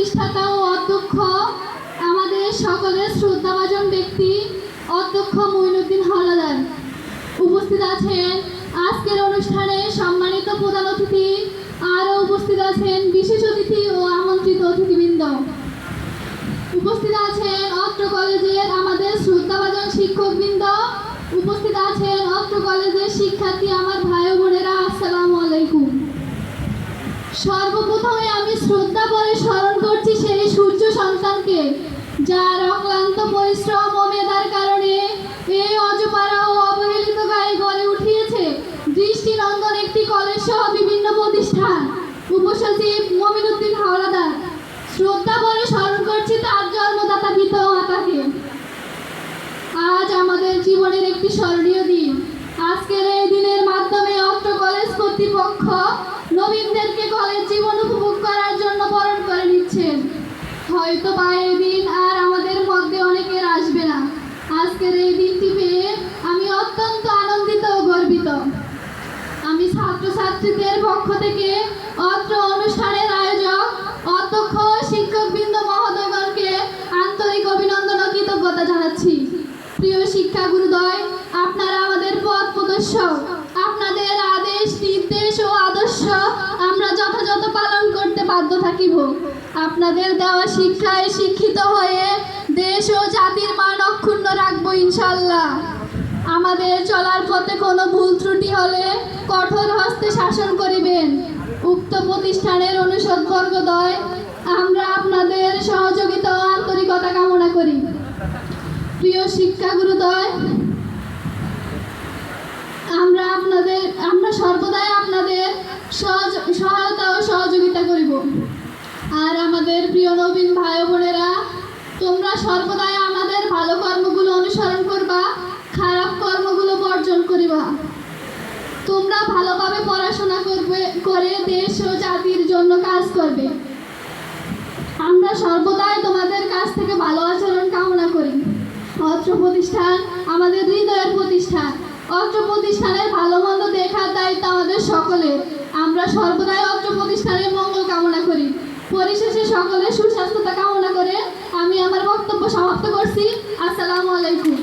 প্রতিষ্ঠাতা ও অধ্যক্ষ, আমাদের সকলের শ্রদ্ধাভাজন ব্যক্তি অধ্যক্ষ মঈনুদ্দিন হাওলাদার। উপস্থিত আছেন আজকের অনুষ্ঠানে সম্মানিত প্রধান অতিথি, আরও উপস্থিত আছেন বিশেষ অতিথি ও আমন্ত্রিত অতিথিবৃন্দ। উপস্থিত আছেন অত্র কলেজের আমাদের শ্রদ্ধাভাজন শিক্ষকবৃন্দ, উপস্থিত আছেন অত্র কলেজের শিক্ষার্থী আমার ভাই ও বোনেরা, আসসালামু আলাইকুম। সর্বপ্রথমে আমি শ্রদ্ধা ভরে স্মরণ করছি সেই সূর্য সন্তানকে, যার অক্লান্ত পরিশ্রম ও মেধার কারণে এই অজপাড়া ও অবহেলিত গায়ে গড়ে উঠিয়েছে দৃষ্টিনন্দন একটি কলেজ সহ বিভিন্ন প্রতিষ্ঠান। উপসচিব মঈনুদ্দিন হাওলাদার। শ্রদ্ধা ভরে স্মরণ করছি তার জন্মদাতা পিতা ও মাতাকে। আজ আমাদের জীবনের একটি স্মরণীয় দিন। আজকের এই দিনের মাধ্যমে অত্র কলেজ কর্তৃপক্ষ নবীনদেরকে কলেজ জীবন উপভোগ করার জন্য বরণ করে নিচ্ছেন। হয়তো বা এই দিন আর আমাদের মধ্যে অনেকের আসবে না। আজকের এই দিনটি পেয়ে আমি অত্যন্ত আনন্দিত ও গর্বিত। আমি ছাত্রছাত্রীদের পক্ষ থেকে অত্র অনুষ্ঠানের আয়োজক অধ্যক্ষ শিক্ষকবৃন্দ মহোদয়গণকে আন্তরিক অভিনন্দন ও কৃতজ্ঞতা জানাচ্ছি। প্রিয় শিক্ষা গুরুদ্বয়, আপনারা আমাদের পথ প্রদর্শক। আপনাদের আদেশ নির্দেশ ও আদর্শ আমরা যথাযথ পালন করতে বাধ্য থাকিব। আপনাদের দেওয়া শিক্ষায় শিক্ষিত হয়ে দেশ ও জাতির মান অক্ষুণ্ণ রাখবো ইনশাল্লাহ। আমাদের চলার পথে কোনো ভুল ত্রুটি হলে কঠোর হস্তে শাসন করিবেন। উক্ত প্রতিষ্ঠানের অনুষদবর্গদ্বয় আমরা আপনাদের সহযোগিতা ও আন্তরিকতা কামনা করি। প্রিয় শিক্ষা গুরুদ্বয়, আমরা সর্বদাই আপনাদের সহায়তা ও সহযোগিতা করিব। আর আমাদের প্রিয় নবীন ভাই বোনেরা, তোমরা সর্বদাই আমাদের ভালো কর্মগুলো অনুসরণ করবা, খারাপ কর্মগুলো বর্জন করিবা। তোমরা ভালোভাবে পড়াশোনা করে দেশ ও জাতির জন্য কাজ করবে। আমরা সর্বদাই তোমাদের কাছ থেকে ভালো আচরণ কামনা করি। অত্র প্রতিষ্ঠান আমাদের হৃদয়ের প্রতিষ্ঠান। অত্র প্রতিষ্ঠানের ভালো মন্দ দেখার দায়িত্ব আমাদের সকলের। আমরা সর্বদাই অত্র প্রতিষ্ঠানের মঙ্গল কামনা করি। পরিশেষে সকলের সুস্বাস্থ্যতা কামনা করে আমি আমার বক্তব্য সমাপ্ত করছি। আসসালামু আলাইকুম।